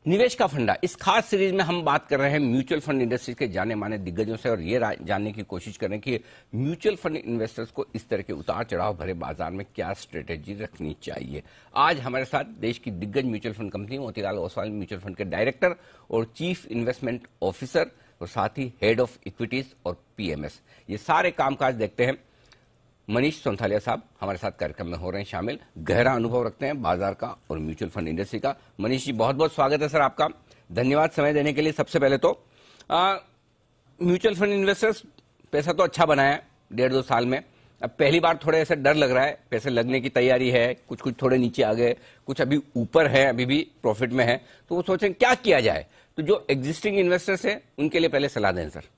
निवेश का फंडा, इस खास सीरीज में हम बात कर रहे हैं म्यूचुअल फंड इंडस्ट्री के जाने माने दिग्गजों से और ये जानने की कोशिश कर रहे हैं कि म्यूचुअल फंड इन्वेस्टर्स को इस तरह के उतार चढ़ाव भरे बाजार में क्या स्ट्रेटेजी रखनी चाहिए। आज हमारे साथ देश की दिग्गज mutual fund company Motilal Oswal mutual fund के डायरेक्टर और चीफ इन्वेस्टमेंट ऑफिसर और साथ ही हेड ऑफ इक्विटीज और पीएमएस, ये सारे कामकाज देखते हैं मनीष सोंथालिया साहब हमारे साथ कार्यक्रम में हो रहे हैं शामिल। गहरा अनुभव रखते हैं बाजार का और म्यूचुअल फंड इंडस्ट्री का। मनीष जी, बहुत बहुत स्वागत है सर आपका, धन्यवाद समय देने के लिए। सबसे पहले तो म्यूचुअल फंड इन्वेस्टर्स पैसा तो अच्छा बनाया 1.5-2 साल में, अब पहली बार थोड़े ऐसे डर लग रहा है, पैसे लगने की तैयारी है, कुछ कुछ थोड़े नीचे आ गए, कुछ अभी ऊपर है, अभी भी प्रॉफिट में है, तो वो सोचें क्या किया जाए। तो जो एग्जिस्टिंग इन्वेस्टर्स है उनके लिए पहले सलाह दें सर।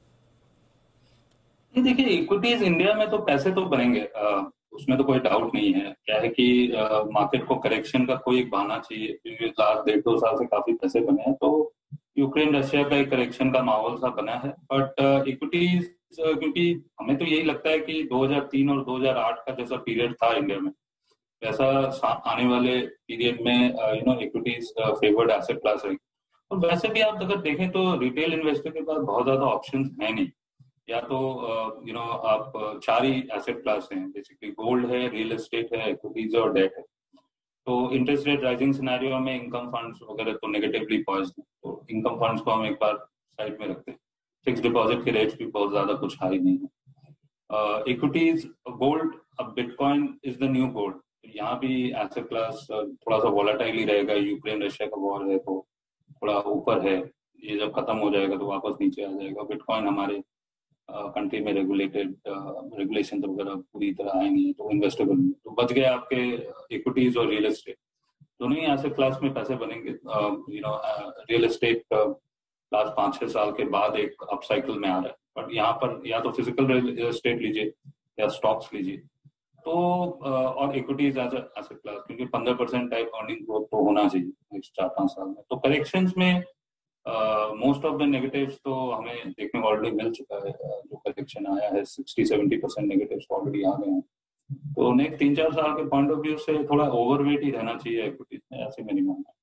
देखिए, इक्विटीज इंडिया में तो पैसे तो बनेंगे, उसमें तो कोई डाउट नहीं है। क्या है कि मार्केट को करेक्शन का कोई एक बहाना चाहिए, क्योंकि लास्ट 1.5-2 साल से काफी पैसे बने हैं, तो यूक्रेन रशिया का एक करेक्शन का माहौल सा बना है। बट इक्विटीज, क्योंकि हमें तो यही लगता है कि 2003 और 2008 का जैसा पीरियड था इंडिया में, वैसा आने वाले पीरियड में इक्विटीज फेवर्ड एसेट क्लास रहेगी। और वैसे भी आप अगर देखें तो रिटेल इन्वेस्टर के पास बहुत ज्यादा ऑप्शंस है नहीं। या तो आप 4 ही एसेट क्लास हैं बेसिकली, गोल्ड है, रियल एस्टेट है, इक्विटीज और डेट है। तो इंटरेस्ट रेट राइजिंग सिनेरियो में इनकम फंड्स वगैरह तो नेगेटिवली पॉइज्ड है, तो इनकम फंड्स को हम एक बार साइड में रखते हैं। फिक्स डिपॉजिट के रेट्स भी बहुत ज्यादा कुछ हाई नहीं है। इक्विटीज, गोल्ड, अब bitcoin is the new gold, यहाँ भी एसेट क्लास थोड़ा सा वॉलेटाइल ही रहेगा। यूक्रेन रशिया का वॉर है तो थोड़ा ऊपर है, ये जब खत्म हो जाएगा तो वापस नीचे आ जाएगा। बिटकॉइन हमारे कंट्री में रेगुलेशन तो वगैरह पूरी तरह आए नहीं, तो इन्वेस्टेबल नहीं, तो बच गए आपके इक्विटीज और रियल एस्टेट। दोनों ही एसेट क्लास में पैसे बनेंगे। रियल एस्टेट लास्ट 5-6 साल के बाद एक अप साइकिल में आ रहा है, बट यहाँ पर या तो फिजिकल रियल एस्टेट लीजिए या स्टॉक्स लीजिए, तो और इक्विटीज एज एसेट क्लास, क्योंकि 15% टाइप अर्निंग ग्रोथ तो होना चाहिए नेक्स्ट 4-5 साल में। तो करेक्शंस में मोस्ट ऑफ द नेगेटिव्स तो हमें देखने को ऑलरेडी मिल चुका है। जो करेक्शन आया है 60-70% नेगेटिव्स ऑलरेडी आ गए हैं। तो नेक्स्ट 3-4 साल के पॉइंट ऑफ व्यू से थोड़ा ओवरवेट ही रहना चाहिए इक्विटीज में, ऐसे मेरी मानना है।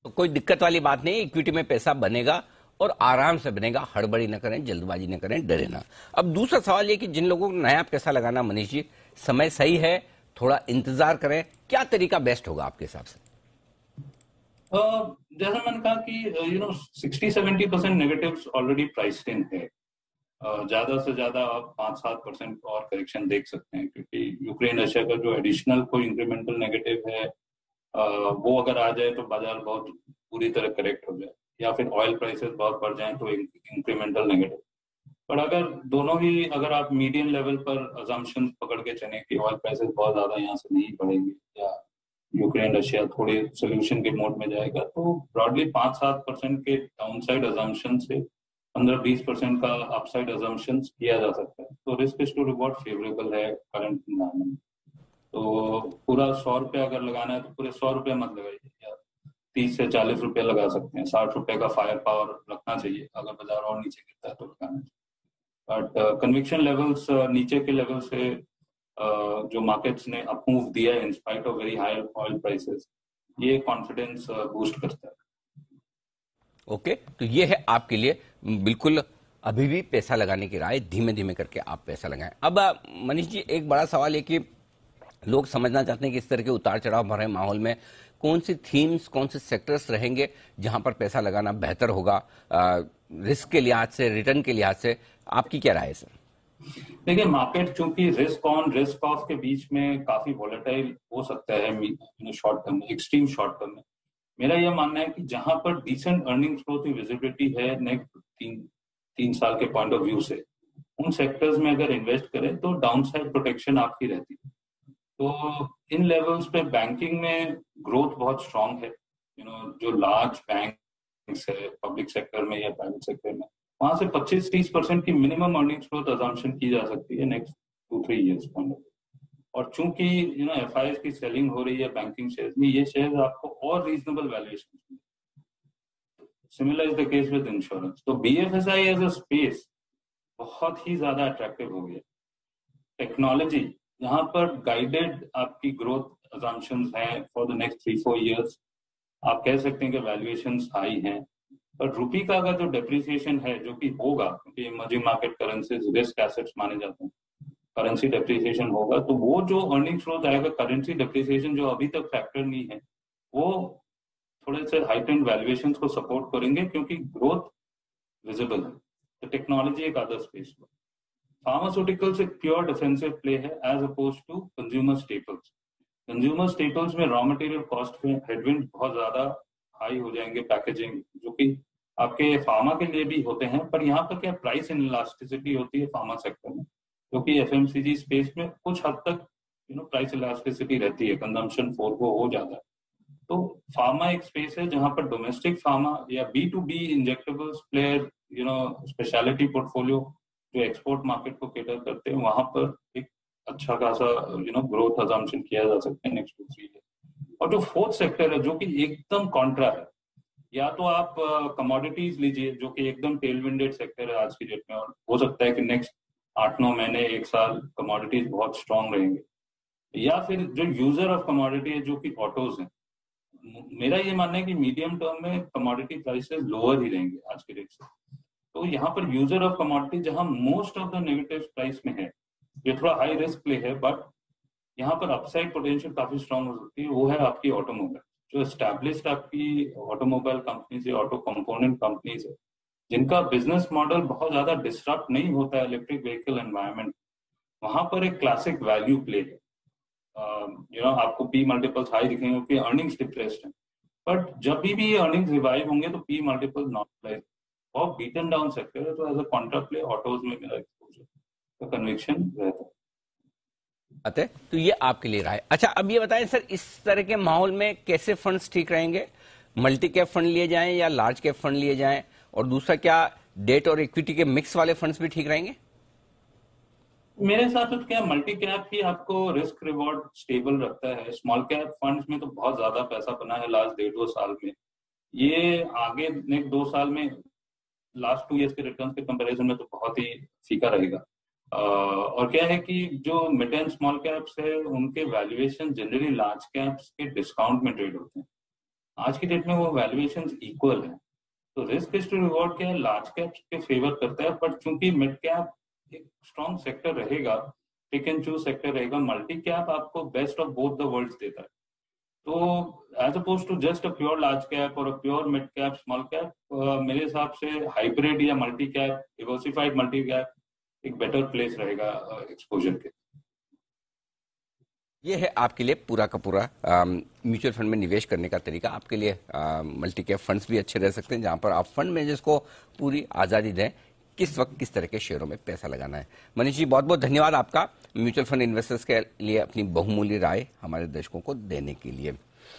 तो कोई दिक्कत वाली बात नहीं, इक्विटी में पैसा बनेगा और आराम से बनेगा, हड़बड़ी न करें, जल्दबाजी न करें, डरे ना। अब दूसरा सवाल ये कि जिन लोगों को नया पैसा लगाना, मनीष जी, समय सही है, थोड़ा इंतजार करें, क्या तरीका बेस्ट होगा आपके हिसाब से? जैसा मैंने कहा कि 60-70% नेगेटिव्स ऑलरेडी प्राइस्ड इन है। ज्यादा से ज्यादा आप 5-7% और करेक्शन देख सकते हैं, क्योंकि यूक्रेन रशिया का जो एडिशनल कोई इंक्रीमेंटल नेगेटिव है वो अगर आ जाए तो बाजार बहुत पूरी तरह करेक्ट हो जाए, या फिर ऑयल प्राइसेस बहुत बढ़ जाए तो इंक्रीमेंटल नेगेटिव। पर अगर दोनों ही, अगर आप मीडियम लेवल पर अजम्पशन पकड़ के चले कि ऑयल प्राइसेस बहुत ज्यादा यहाँ से नहीं बढ़ेंगे या यूक्रेन रशिया थोड़े सोल्यूशन के मोड में जाएगा, तो ब्रॉडली 5-7% के डाउनसाइड अजम्पशन से 15-20% का अपसाइड अजम्पशन किया जा सकता है। तो रिस्क टू रिवॉर्ड फेवरेबल है करंट एनवायरमेंट। तो पूरा 100 रुपया अगर लगाना है तो पूरे 100 रुपया मत लगाइए, या 30 से 40 रुपया लगा सकते हैं। 60 रुपए का फायर पावर रखना चाहिए, अगर बाजार और नीचे गिरता है तो लगाना चाहिए। बट कन्विक्शन लेवल्स नीचे के लेवल से जो मार्केट्स ने अपमूव दिया है in spite of very high oil prices, ये कॉन्फिडेंस बूस्ट करता है। ओके, तो ये है आपके लिए बिल्कुल अभी भी पैसा लगाने की राय, धीमे धीमे करके आप पैसा लगाएं। अब मनीष जी, एक बड़ा सवाल है कि लोग समझना चाहते हैं कि इस तरह के उतार चढ़ाव भरे माहौल में कौन सी थीम्स, कौन से सेक्टर्स रहेंगे जहां पर पैसा लगाना बेहतर होगा, रिस्क के लिहाज से, रिटर्न के लिहाज से, आपकी क्या राय है सर? देखिए, मार्केट चूंकि रिस्क ऑन रिस्क ऑफ के बीच में काफी वॉलेटाइल हो सकता है शॉर्ट टर्म में, एक्सट्रीम शॉर्ट टर्म में। मेरा यह मानना है कि जहां पर डिसेंट अर्निंग्स ग्रोथ की विजिबिलिटी है नेक्स्ट 3 साल के पॉइंट ऑफ व्यू से, उन सेक्टर्स में अगर इन्वेस्ट करें तो डाउनसाइड प्रोटेक्शन आपकी रहती है। तो इन लेवल्स पे बैंकिंग में ग्रोथ बहुत स्ट्रांग है। जो लार्ज बैंक है पब्लिक सेक्टर में या प्राइवेट सेक्टर में, वहां से 25-30% की मिनिमम अर्निंग्स ग्रोथ अजम्पशन की जा सकती है नेक्स्ट 2-3 ईयर्स पॉइंट ऑफ। और चूंकि एफआईएस की सेलिंग हो रही है बैंकिंग शेयर्स में, ये शेयर्स आपको और reasonable valuation. Similar is the case with insurance. तो बीएफएसआई एज अ स्पेस बहुत ही ज्यादा अट्रैक्टिव हो गया। टेक्नोलॉजी, यहाँ पर गाइडेड आपकी ग्रोथ अजम्पशंस हैं फॉर द नेक्स्ट 3-4 ईयर्स। आप कह सकते हैं कि वैल्यूएशन हाई हैं, पर रुपी का अगर जो डेप्रिसिएशन है जो कि होगा, क्योंकि emerging market currencies risk assets माने जाते हैं, करेंसी डेप्रिसिएशन होगा तो वो जो अर्निंग्स ग्रोथ आएगा, करेंसी डेप्रिसिएशन जो अभी तक फैक्टर नहीं है, वो थोड़े से हाइटेंड वैल्यूएशन को सपोर्ट करेंगे, क्योंकि ग्रोथ विजिबल है। तो टेक्नोलॉजी एक अदर स्पेस में, फार्मास्यूटिकल्स एक प्योर डिफेंसिव प्ले है as oppose to consumer staples. Consumer staples में रॉ मटेरियल कॉस्ट में हेडविंड बहुत ज्यादा हाई हो जाएंगे, पैकेजिंग जो कि आपके फार्मा के लिए भी होते हैं, पर यहाँ पर क्या प्राइस इनइलास्टिसिटी होती है फार्मा सेक्टर में, क्योंकि एफएमसीजी स्पेस में कुछ हद तक प्राइस इलास्टिसिटी रहती है, कंजम्पशन फोर को हो जाता है। तो फार्मा एक स्पेस है जहां पर डोमेस्टिक फार्मा या B2B injectables player, speciality portfolio जो एक्सपोर्ट मार्केट को केटर करते हैं, वहां पर एक अच्छा खासा ग्रोथ अजम्पशन किया जा सकता है नेक्स्ट 2-3 ईयर। और जो फोर्थ सेक्टर है जो कि एकदम कॉन्ट्रा है, या तो आप कमोडिटीज लीजिए जो कि एकदम टेलविंडेड सेक्टर है आज की डेट में, और हो सकता है कि नेक्स्ट 8-9 महीने 1 साल कमोडिटीज बहुत स्ट्रांग रहेंगे, या फिर जो यूजर ऑफ कमोडिटी है जो कि ऑटोज है। मेरा ये मानना है कि मीडियम टर्म में कमोडिटी प्राइसेस लोअर ही रहेंगे आज के रेट से। तो यहाँ पर यूजर ऑफ कमोडिटी जहां most of the negative price में है, ये थोड़ा हाई रिस्क प्ले है, बट यहाँ पर अपसाइड पोटेंशियल काफी स्ट्रांग हो सकती है, वो है आपकी ऑटोमोबाइल। जो एस्टैब्लिश्ड आपकी ऑटोमोबाइल कंपनीज है, ऑटो कंपोनेंट कंपनीज है, जिनका बिजनेस मॉडल बहुत ज्यादा डिस्टर्ब नहीं होता है इलेक्ट्रिक व्हीकल एनवायरमेंट, वहां पर एक क्लासिक वैल्यू प्ले है। आपको पी मल्टीपल्स हाई दिखेंगे क्योंकि अर्निंग्स डिप्रेस्ड है, बट जब भी ये अर्निंग्स रिवाइव होंगे तो पी मल्टीपल नॉर्मलाइज, बहुत बीटन डाउन सेक्टर है, तो as a contra play autos में मेरा एक्सपोजर का कन्विक्शन रहता है। आते तो ये आपके लिए रहा है। अच्छा, अब ये बताएं सर, इस तरह के माहौल में कैसे फंड्स ठीक रहेंगे? मल्टी कैप फंड लिए जाएं या लार्ज कैप फंड लिए जाएं? और दूसरा, क्या डेट और इक्विटी के मिक्स वाले फंड्स भी ठीक रहेंगे? मेरे हिसाब से तो क्या मल्टी कैप ही आपको रिस्क रिवॉर्ड स्टेबल रखता है। स्मॉल कैप फंड्स में तो बहुत ज्यादा पैसा बना है लास्ट 1.5-2 साल में, ये आगे नेक्स्ट 2 साल में लास्ट 2 ईयर्स के रिटर्न के कंपैरिजन में तो बहुत ही फीका रहेगा। और क्या है कि जो मिड एंड स्मॉल कैप्स है उनके वैल्यूएशन जनरली लार्ज कैप्स के डिस्काउंट में ट्रेड होते हैं। आज की डेट में वो वैल्यूएशन इक्वल है, तो रिस्क टू रिवॉर्ड क्या है, लार्ज कैप्स के फेवर करता है, बट चूंकि मिड कैप एक स्ट्रॉन्ग सेक्टर रहेगा, पिक एंड चूज सेक्टर रहेगा, मल्टी कैप आपको best of both the worlds देता है। तो as oppose to just a pure large cap और a pure mid cap small cap, मेरे हिसाब से हाइब्रिड या multi cap, diversified multi cap एक बेटर प्लेस रहेगा एक्सपोजर के। ये है आपके लिए पूरा का पूरा म्यूचुअल फंड में निवेश करने का तरीका। आपके लिए मल्टी कैप फंड्स भी अच्छे रह सकते हैं, जहां पर आप फंड मैनेजर्स को पूरी आजादी दें किस वक्त किस तरह के शेयरों में पैसा लगाना है। मनीष जी, बहुत बहुत धन्यवाद आपका म्यूचुअल फंड इन्वेस्टर्स के लिए अपनी बहुमूल्य राय हमारे दर्शकों को देने के लिए।